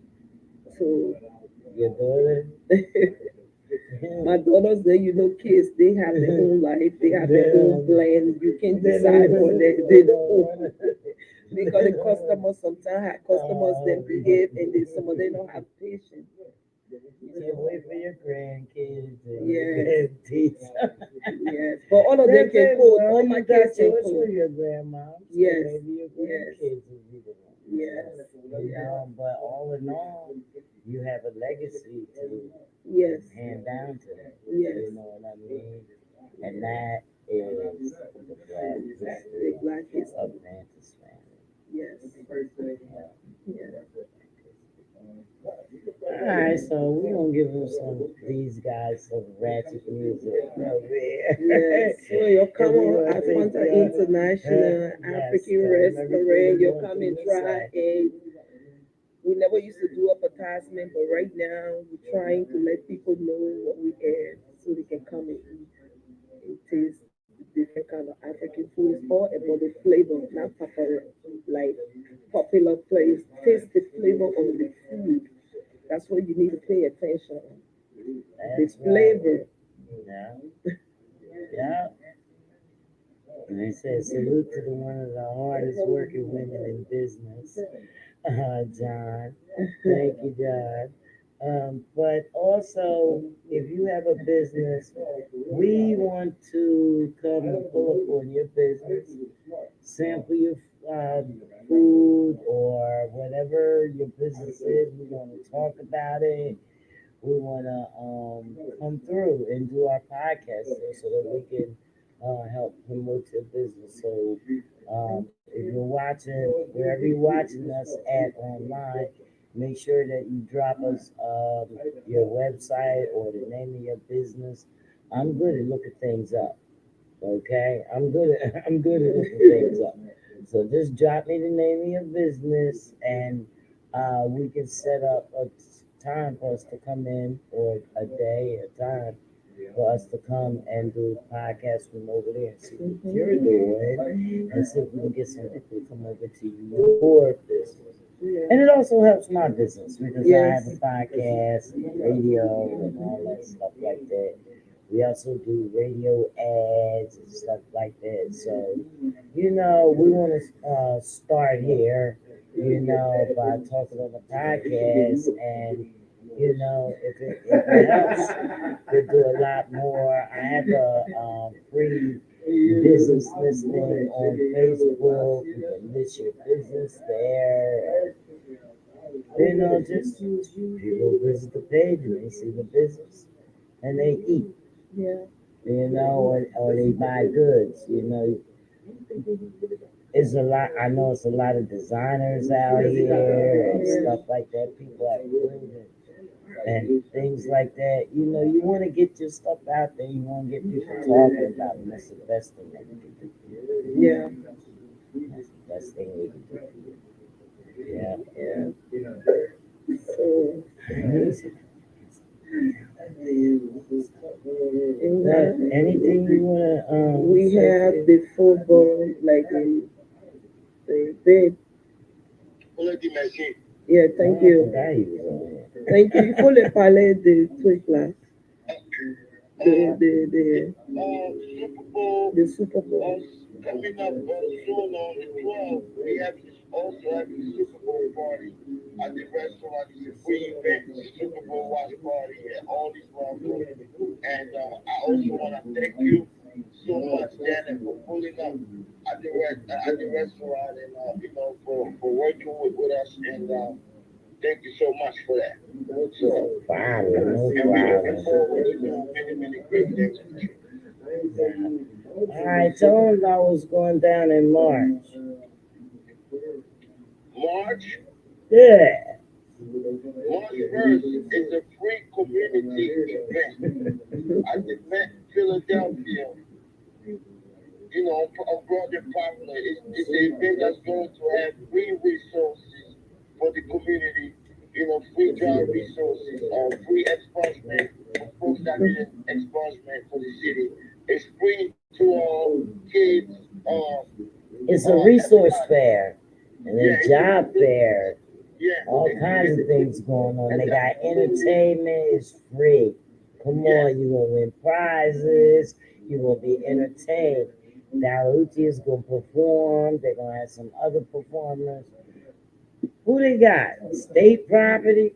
Speaker 5: to
Speaker 3: Your daughter?
Speaker 5: my daughters. They, kids, they have their own life, they have their own plan. You can't decide for them. They don't because the customers sometimes have customers that behave and then some of them don't have patience.
Speaker 3: You can't wait for your grandkids and your
Speaker 5: Yes,
Speaker 3: grandees.
Speaker 5: yes. But all of them
Speaker 3: That's
Speaker 5: can
Speaker 3: it,
Speaker 5: cook.
Speaker 3: bro.
Speaker 5: All my
Speaker 3: You got
Speaker 5: kids can
Speaker 3: yours
Speaker 5: cook.
Speaker 3: for your grandma. So
Speaker 5: Yes,
Speaker 3: maybe your
Speaker 5: yes,
Speaker 3: grandkids will be the one.
Speaker 5: yes,
Speaker 3: But all in all, you have a legacy to
Speaker 5: yes,
Speaker 3: hand down to them.
Speaker 5: yes.
Speaker 3: You know what I mean? And that is the black
Speaker 5: The
Speaker 3: history
Speaker 5: black
Speaker 3: of
Speaker 5: history.
Speaker 3: Mantis family.
Speaker 5: Yes,
Speaker 3: Yeah.
Speaker 5: yes.
Speaker 3: Alright, so we're gonna give them these guys some ratchet music over here.
Speaker 5: Yes, so you come
Speaker 3: And we
Speaker 5: on
Speaker 3: gonna
Speaker 5: at
Speaker 3: take
Speaker 5: Fanta
Speaker 3: you
Speaker 5: International
Speaker 3: yes,
Speaker 5: African
Speaker 3: tell them everything
Speaker 5: Restaurant.
Speaker 3: you
Speaker 5: You
Speaker 3: want
Speaker 5: come
Speaker 3: them
Speaker 5: and
Speaker 3: to
Speaker 5: try,
Speaker 3: say.
Speaker 5: and we never used to do advertisement, but right now we're trying to let people know what we have so they can come and eat and taste the different kind of African food. It's all about the flavor, not like popular place. Taste the flavor of the food. That's what you need to pay attention on. The
Speaker 3: That's right.
Speaker 5: flavor.
Speaker 3: Yeah, yeah. And they said salute to the one of the hardest working women in business, John. Thank you, John. But also, if you have a business, we want to come and pull up on your business, sample your uh, food or whatever your business is. We want to talk about it. We want to come through and do our podcast so that we can help promote your business. So if you're watching, wherever you're watching us at online, Make sure that you drop us your website or the name of your business. I'm good at looking things up. Okay, I'm good at I'm good at looking things up. So just drop me the name of your business, and we can set up a time for us to come in, or a day, a time for us to come and do a podcast from over there and see what you're doing, and see if we can get some people to come over to your business.
Speaker 5: Yeah.
Speaker 3: And it also helps my business because I have a
Speaker 5: Yes.
Speaker 3: podcast, radio, and all that stuff like that. We also do radio ads and stuff like that. So, we want to start here, by talking on the podcast. And, if it helps, we'll do a lot more. I have a free business listing on Facebook. You can list your business there. Just people visit the page and they see the business and they eat,
Speaker 5: Yeah.
Speaker 3: or they buy goods. It's a lot. I know it's a lot of designers out here and stuff like that. People have food and things like that. You want to get your stuff out there. You want to get people talking about it. And that's the best thing that we can do.
Speaker 5: Yeah.
Speaker 3: That's the best thing we can do. Yeah.
Speaker 5: Yeah. So,
Speaker 3: Anything you wanna
Speaker 5: we
Speaker 3: say?
Speaker 5: have the football, like the bed. Yeah, thank
Speaker 3: Oh, I
Speaker 5: you.
Speaker 3: forgot he was on here.
Speaker 5: Thank you. Il faut le parler de trucs là. The Super Bowl.
Speaker 4: Coming up soon on the 12th, we have also having the Super Bowl party at the restaurant. It's a free event, Super Bowl watch party, and all these welcome. And I also want to thank you so much, Janet, for pulling up at the restaurant and for working with us. And thank you so much for that. So,
Speaker 3: Fine, no
Speaker 4: and we're
Speaker 3: problem.
Speaker 4: looking forward to doing many, many great things with you.
Speaker 3: All right, tell him about what's going down in March.
Speaker 4: March
Speaker 3: Yeah.
Speaker 4: March 1st is a free community event at the Met Philadelphia. On Broadway Popular. It's an event that's going to have free resources for the community, free job resources, free expungement for folks that need an expungement for the city. It's free to all kids.
Speaker 3: It's a resource
Speaker 4: Everybody.
Speaker 3: fair and
Speaker 4: Yeah,
Speaker 3: a job fair.
Speaker 4: yeah,
Speaker 3: All kinds of things going on. They got entertainment, it's free. Come
Speaker 4: yeah,
Speaker 3: on, you're gonna win prizes, you're gonna be entertained. Daluti is gonna perform, they're gonna have some other performers. Who they got? State property?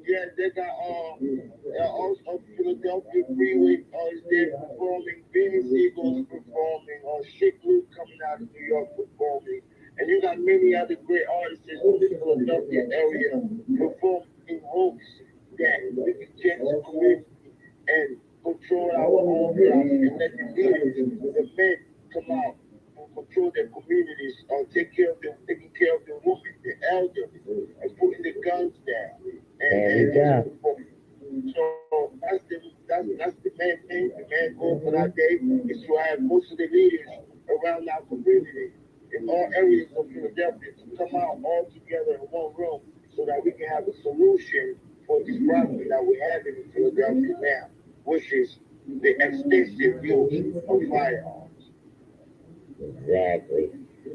Speaker 4: yeah. They got also Philadelphia Freeway is there performing. Venus Eagles performing. Chic Luke coming out of New York performing. And you got many other great artists in the Philadelphia area performing roles that we can change the community and control our own lives and let the leaders, the men, come out and control their communities, taking care of the women, the elderly, and putting the guns down.
Speaker 3: There we
Speaker 4: And
Speaker 3: go.
Speaker 4: so that's the main thing. The main goal for that day is to have most of the leaders around our community in all areas of Philadelphia to come out all together in one room so that we can have a solution for this problem that we have in Philadelphia now, which is the extensive use of firearms.
Speaker 3: Exactly.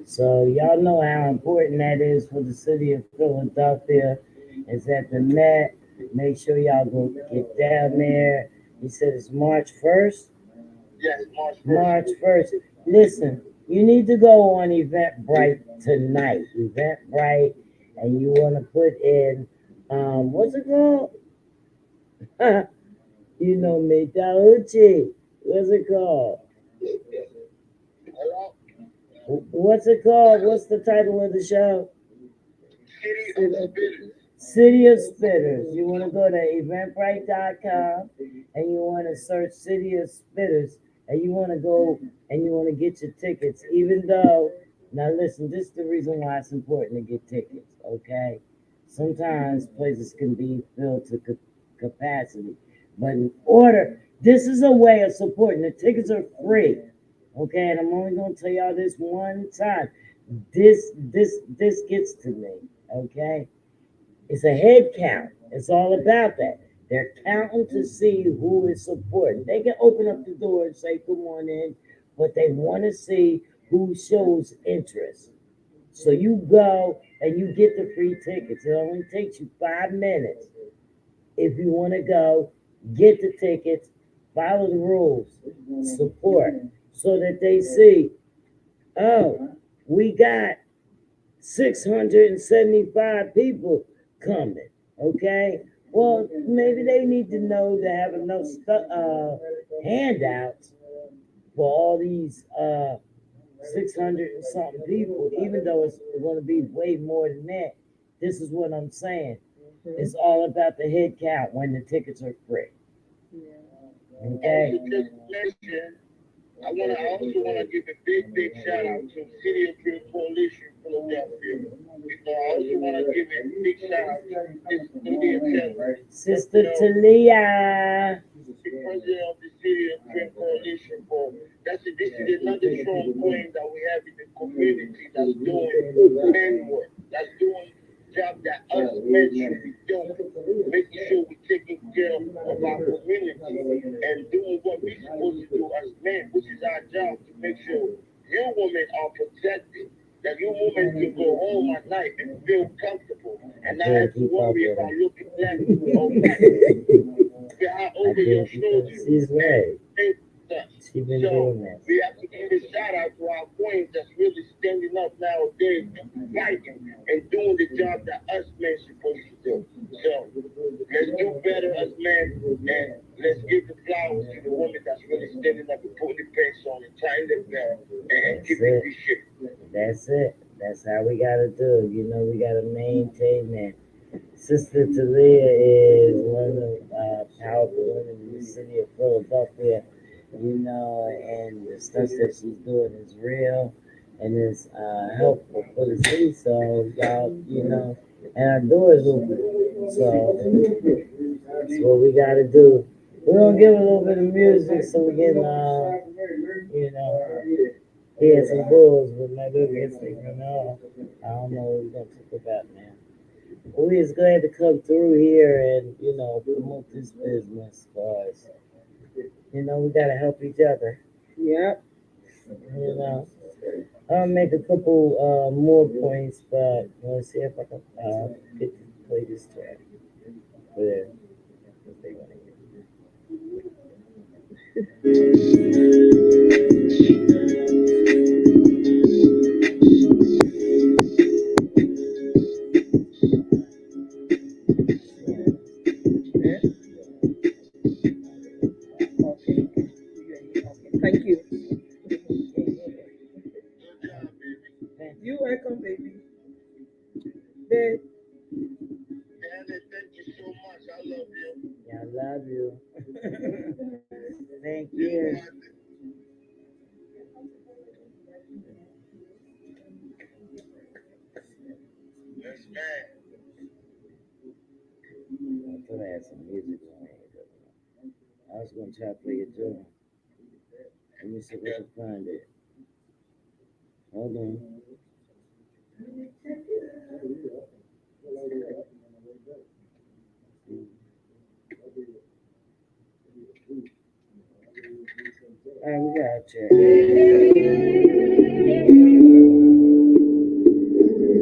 Speaker 3: So y'all know how important that is for the city of Philadelphia. It's at the Met. Make sure y'all go get down there. He said it's March 1st.
Speaker 4: Yes, March 1st.
Speaker 3: March 1st. Listen, you need to go on Eventbrite tonight. Eventbrite, and you want to put in, what's it called? You know me, Dauchi. What's it called?
Speaker 4: Hello?
Speaker 3: What's it called? What's the title of the show?
Speaker 4: City of Spitters.
Speaker 3: City of Spitters. You want to go to eventbrite.com and you want to search City of Spitters and you want to go and you want to get your tickets. Even though, now listen, this is the reason why it's important to get tickets, okay? Sometimes places can be filled to capacity. But in order, this is a way of supporting. The tickets are free. Okay, and I'm only gonna tell y'all this one time. This gets to me. Okay, it's a head count. It's all about that. They're counting to see who is supporting. They can open up the door and say, "Come on in," but they want to see who shows interest. So you go and you get the free tickets. It only takes you 5 minutes. If you want to go, get the tickets, follow the rules, support, so that they see, oh, we got 675 people coming. Okay. Well, maybe they need to know to have enough handouts for all these 600 and something people, even though it's going to be way more than that. This is what I'm saying. It's all about the head count when the tickets are free. Okay.
Speaker 4: I also want to give a big shout out to City of Dream Coalition Philadelphia. I also want to give a big shout out to
Speaker 3: Sister Talia.
Speaker 4: The president of the City of Dream Coalition. This is another strong point that we have in the community that's doing men work, that's doing job that us men should be doing, making sure we're taking care of our community and doing what we're supposed to do as men, which is our job to make sure you women are protected, that you women can go home at night and feel comfortable and not have to worry about looking black or white behind over your shoulders.
Speaker 3: She's right. She's been doing that.
Speaker 4: We have to give a shout out to our queens that's really standing up nowadays and fighting and doing the job that us men supposed to do. So let's do better as men and let's give the flowers to the women that's really standing up and putting the pants on and tying their belt and keeping this shit.
Speaker 3: That's it. That's how we gotta do. You know, we gotta maintain that. Sister Talia is one of the powerful women in the city of Philadelphia. You know, and the stuff that she's doing is real and it's helpful for the city. So y'all, you know, and our door is open. So that's what we gotta do. We're gonna give a little bit of music so we can, you know, hear some bulls, but my little gets thinking, no, I don't know what we're gonna talk about now. We is glad to come through here and, you know, promote this business for us. You know, we gotta help each other.
Speaker 5: Yep.
Speaker 3: You know, I'll make a couple more points, but let's see if I can get to play this track for them if they want to
Speaker 5: Thank you. You're welcome, baby. Babe.
Speaker 4: Thank you so much. I love you.
Speaker 3: Yeah, I love you. Thank you.
Speaker 4: Yes, man.
Speaker 3: I thought I had some music on here. I was gonna try to play a drum. Let me see if I can find it. Hold on. All right, we got a check.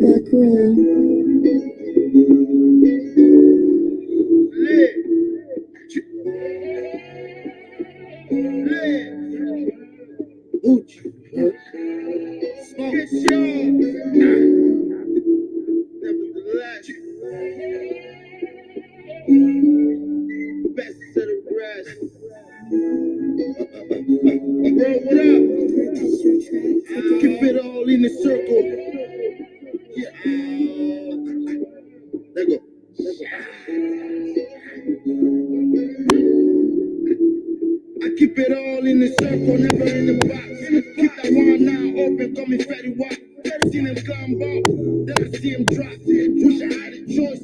Speaker 6: Back room. Purchase your tracks today.
Speaker 4: Keep it all in the circle. Yeah. Let go. I keep it all in the circle, never in the box. Keep that one now open, call me Fatty Watt. Seen him climb up, then I see him drop. Wish I had a choice,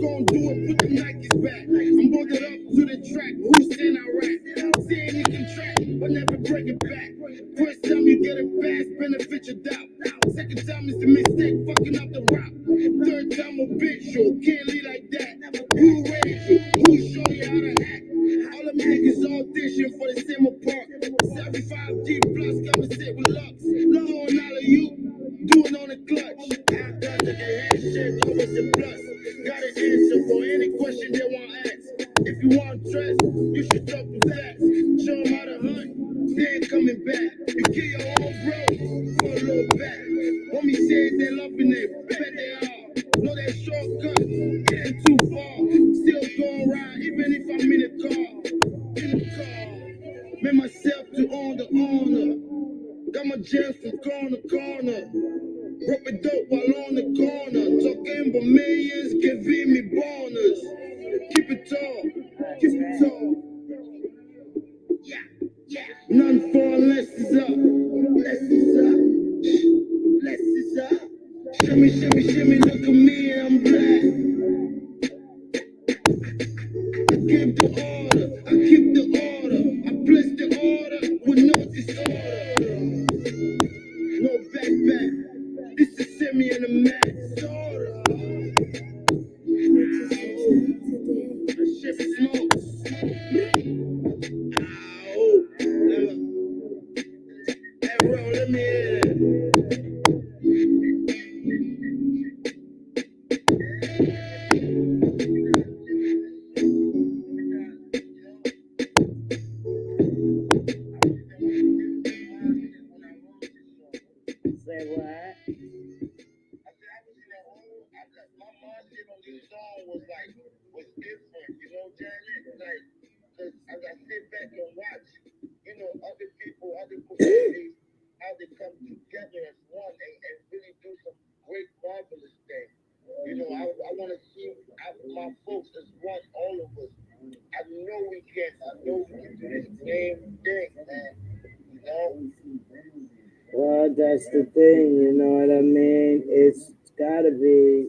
Speaker 1: gon' do it, put them Nikes back. I'm bolted up to the track, who's in Iraq? Saying you can track, but never break it back. First time you get it fast, benefit your doubt. Second time is the mistake, fucking up the route. Third time a bitch, you can't lead like that. Who raised you? Who show you how to act? All them niggas audition for the same part. 75G plus, come and sit with Lux. Doing all of you, doing on the clutch. I've done to the handshake, always a plus. Got an answer for any question they want to ask. If you want trust, you should talk to facts. Show them how to hunt, they ain't coming back. You kill your own bro for a little back. Homie says they loving it, bet they are. Know that shortcut, getting too far. Still going right, even if I'm in the car. In the car. Made myself to own the honor. Got my gems from corner to corner. Rope it dope while on the corner. Talking about millions, giving me bonus. Keep it tall, keep it tall. None for less is up. Less is up. Less is up. Shimmy, shimmy, shimmy, look at me, I'm black. I give the order, I keep the order. I place the order with no disorder. No backpack. This is Semi and the Max order. That shit smokes. Ow. Hey, bro, let me hear it.
Speaker 3: Say what?
Speaker 1: My mindset on this song was different, you know, Janet? Like, cause as I sit back and watch, you know, other people, other communities, how they come together as one and really do some great, marvelous things. You know, I want to see my folks as one, all of us. I know we can. I know we can do this damn thing, man. You know?
Speaker 3: Well, that's the thing, you know what I mean? It's gotta be,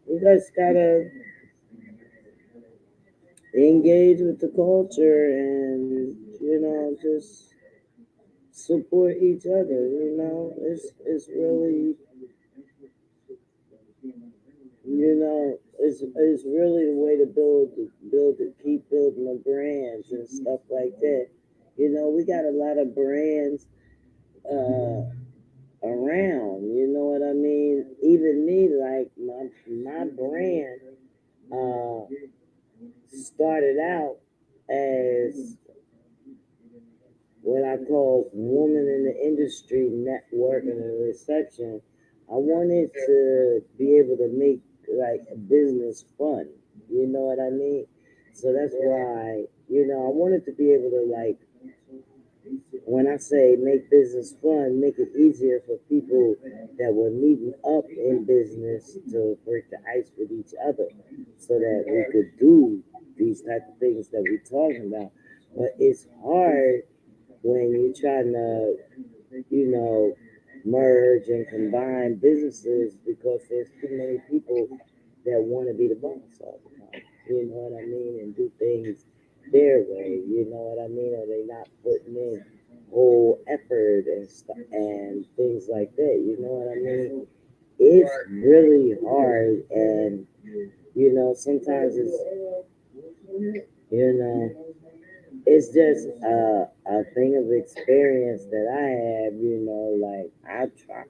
Speaker 3: we just gotta engage with the culture and, just support each other, It's really, it's really a way to keep building the brands and stuff like that. We got a lot of brands around, you know what I mean? Even me, like my brand uh started out as what I call woman in the industry networking and reception. I wanted to be able to make like a business fun. You know what I mean? So that's why, I wanted to be able to like when I say make business fun, make it easier for people that were meeting up in business to break the ice with each other so that we could do these type of things that we're talking about. But it's hard when you're trying to, merge and combine businesses because there's too many people that want to be the boss all the time. You know what I mean? And do things their way. You know what I mean? Or they not putting in whole effort and stuff and things like that. You know what I mean? It's really hard, and sometimes it's you know it's just a thing of experience that I have. Like I try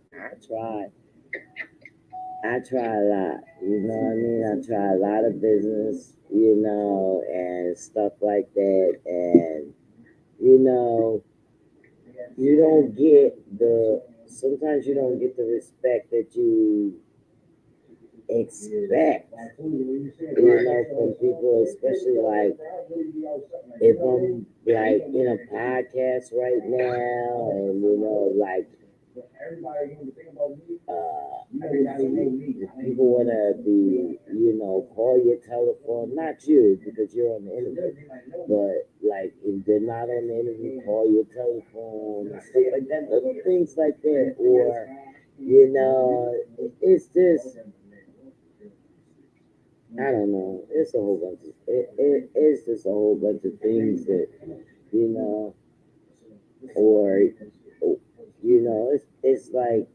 Speaker 3: a lot. You know what I mean? I try a lot of business. And stuff like that, and you know you don't get the sometimes you don't get the respect that you expect, from people, especially like if I'm like in a podcast right now and like people wanna be, call your telephone, not you because you're on the internet, but like if they're not on the internet, call your telephone and stuff like that, little things like that, or it's just I don't know. It's a whole bunch of it's just a whole bunch of things that you know, or it's like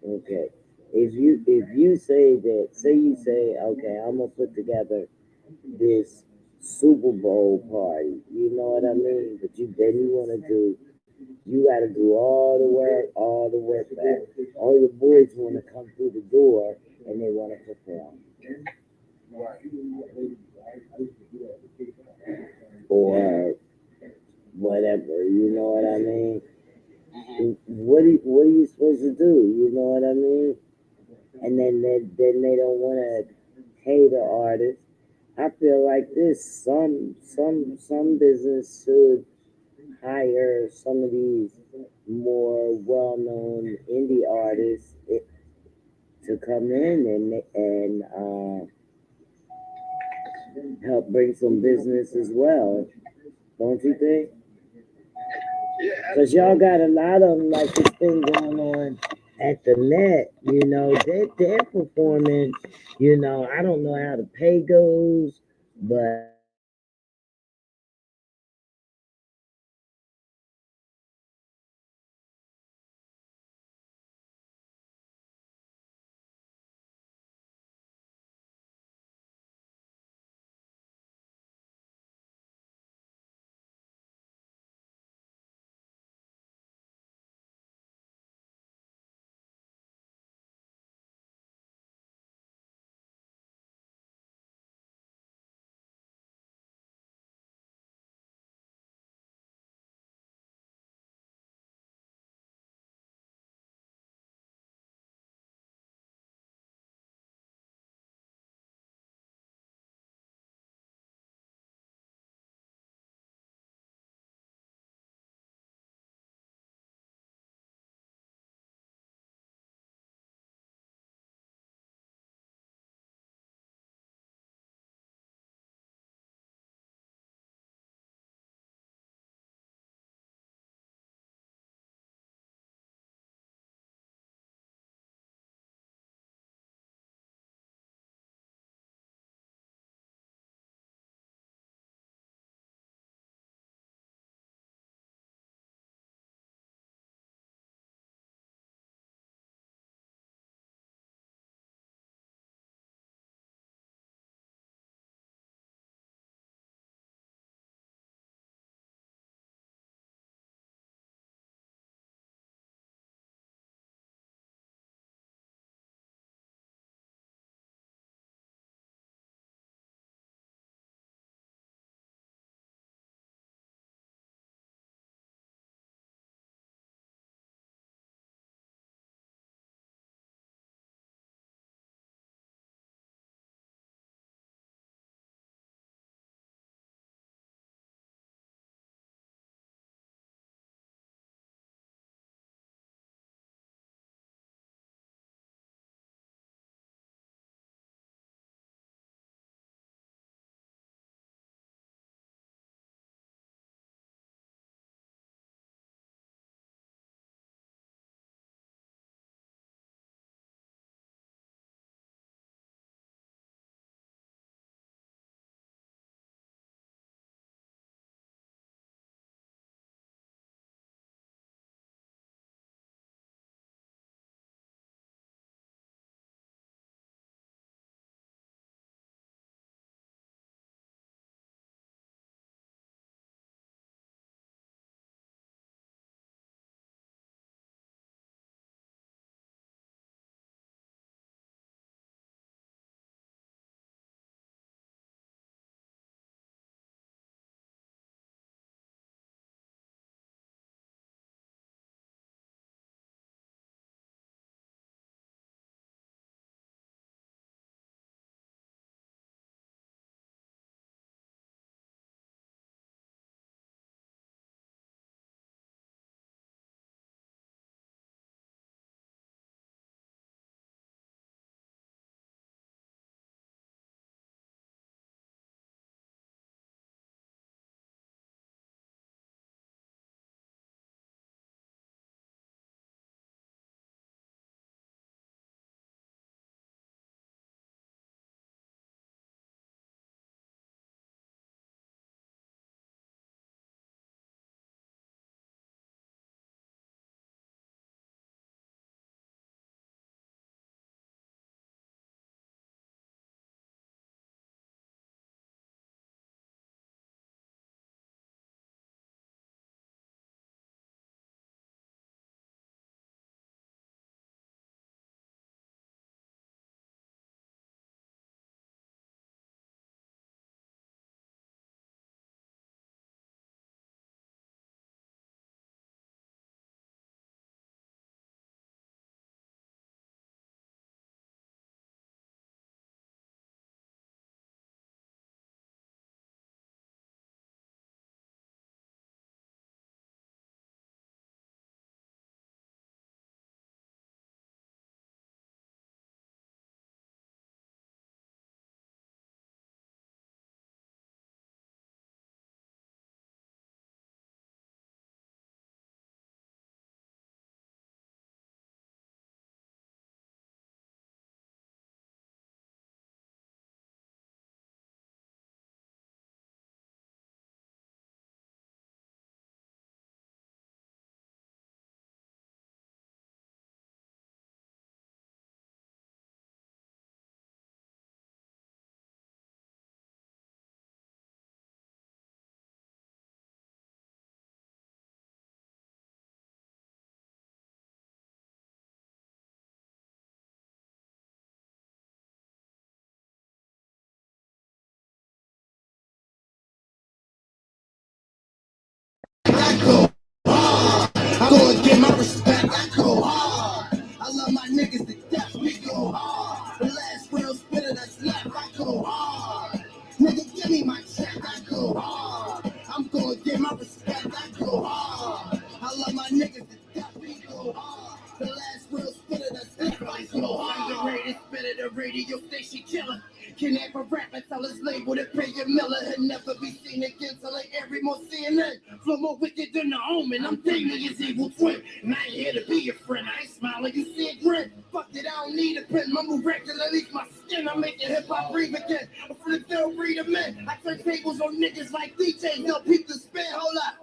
Speaker 3: okay, if you say that, say you say okay, I'm gonna put together this Super Bowl party. You know what I mean? But you want to do, you got to do all the work back. All your boys want to come through the door and they want to perform or whatever. You know what I mean? What are you supposed to do? You know what I mean? And then they don't want to pay the artist. I feel like this. Some business should hire some of these more well-known indie artists to come in and help bring some business as well. Don't you think? Because y'all got a lot of them, like this thing going on at the Net. They're performing. I don't know how the pay goes, but
Speaker 1: radio station killer. Kidnap a rapper, tell his label to pay your miller. He'll never be seen again till like every more CNN. Flow more wicked than the omen. I'm Damien's evil twin. And I ain't here to be your friend. I ain't smiling, you see a grin. Fuck it, I don't need a pen. My move regular leaves my skin. I'm making hip hop breathe again. I'm from the third breed of men. I turn tables on niggas like DJs. Help people spin. Hold up.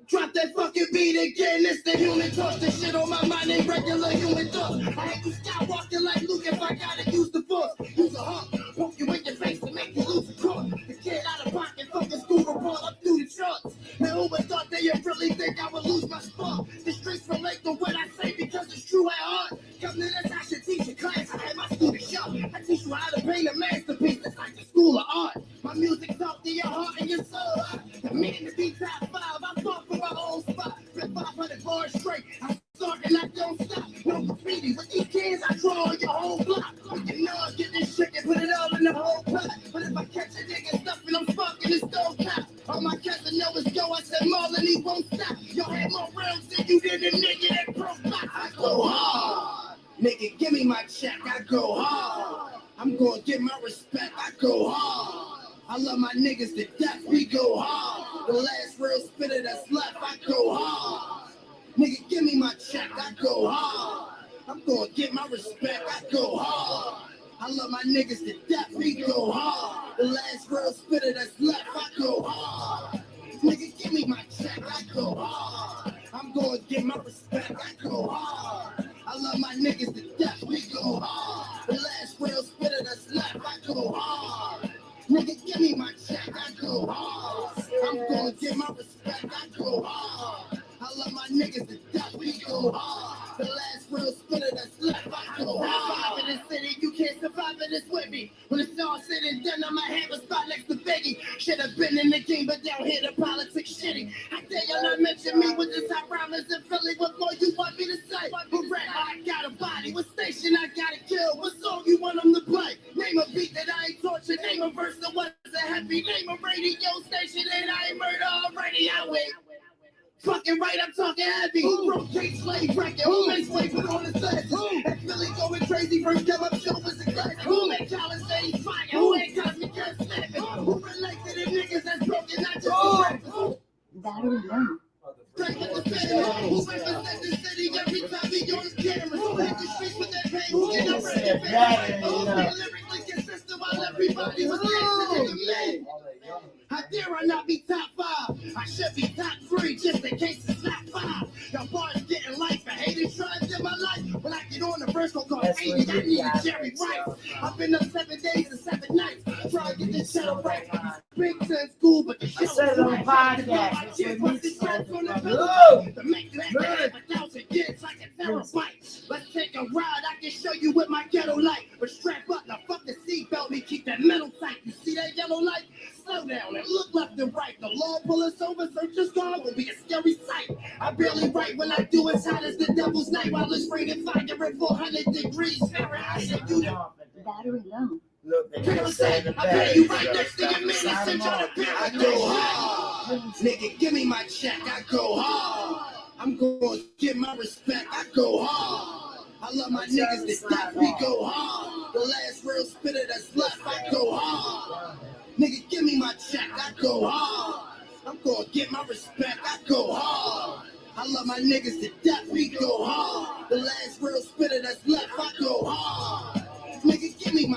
Speaker 1: Drop that fucking beat again, it's the human torch. This shit on my mind ain't regular human thoughts. I hate to skywalking like Luke if I gotta use the force. Use a hump, poke you in your face to make you lose the court. The kid out of pocket, fucking school report up through the charts. Now who would thought they really think I would lose my spot? The streets relate to what I say because it's true at heart. Come to this, I should teach a class. I had my student shop. I teach you how to paint a masterpiece. It's like the school of art. My music talk to your heart and your soul. I mean to be top 5. I fought for my own spot. Flip 500 bars straight. I start and I don't stop. No graffiti with these kids. I draw on your whole block. You know I get this shit and put it all in the whole pot. But if I catch a nigga stuffing, I'm sparking this stove top. All my cousin know is go. I said Marlon, he won't stop. Y'all had more rounds than you did a nigga that broke my. I go hard. Nigga, give me my check. I go hard. I'm gonna get my respect. I go hard. I love my niggas to death, we go hard. The last real spitter that's left, I go hard. Nigga, give me my check, I go hard. I'm gonna get my respect, I go hard. I love my niggas to death, we go hard. The last real spitter that's left, I go hard. Nigga, give me my check, I go hard. I'm gonna get my respect, I go hard. I love my niggas to death, we go hard. The last real spitter that's left, I go hard. Nigga, give me my check, I go hard. I'm gonna get my respect, I go hard. I love my niggas to death, we go hard. The last real spitter that's left, I go hard. In the city, you can't survive in this with me. When it's all said and done, I'ma have a spot next to Biggie. Should have been in the game, but down here the politics shitty. I tell y'all not mention me with the top rhymers in Philly. What more you want me to say? What rap I got a body? What station I gotta kill? What song you want them to play? Name a beat that I ain't tortured. Name a verse that wasn't happy. Name a radio station that I ain't murder already. I wait. Fucking right, I'm talking heavy. Who broke Kate Slade bracket? Who made Slade put on his glasses? That Philly going crazy, first come up show was a classic. Who made Collins say he's fire? Who ain't Cosby just snapping? Who relate to the niggas that's broken, not just the rappers?
Speaker 6: Battery low.
Speaker 1: Straight with the city. Who represent the city every time he on camera? Who hit the streets with that pain? Who get over the pain? Who stay lyrically consistent while everybody was dancing in the man? How dare I not be top 5? I should be top 3 just in case it's not 5. Y'all bars getting life and hating trying in my life. When I get on the verse, go call 80, I need a Jerry Rice. I've been up 7 days and 7 nights. Trying to get this shit right. Big to school, but the show is right. I just put the tracks on the pillow. To make that have 1,000 kids like a terabyte. Let's take a ride, I can show you with my ghetto light. But strap up, now fuck the seatbelt, me keep that metal tight. You see that yellow light? Slow down and look left and right. The law pull us over, search us gone will be a scary sight. I barely write when I do as hot as the devil's night while it's raining fire at 400 degrees Fahrenheit. I do that.
Speaker 6: Battery low.
Speaker 3: Look, they
Speaker 1: I
Speaker 3: just say the
Speaker 1: bet you right next to your man and send y'all to I go hard. Nigga, give me my check. I go hard. I'm gonna get my respect. I go hard. I love my niggas to death. We go hard. The last real spitter that's left. I go hard. Nigga, give me my check. I go hard. I'm gonna get my respect. I go hard. I love my niggas to death. We go hard. The last real spitter that's left. I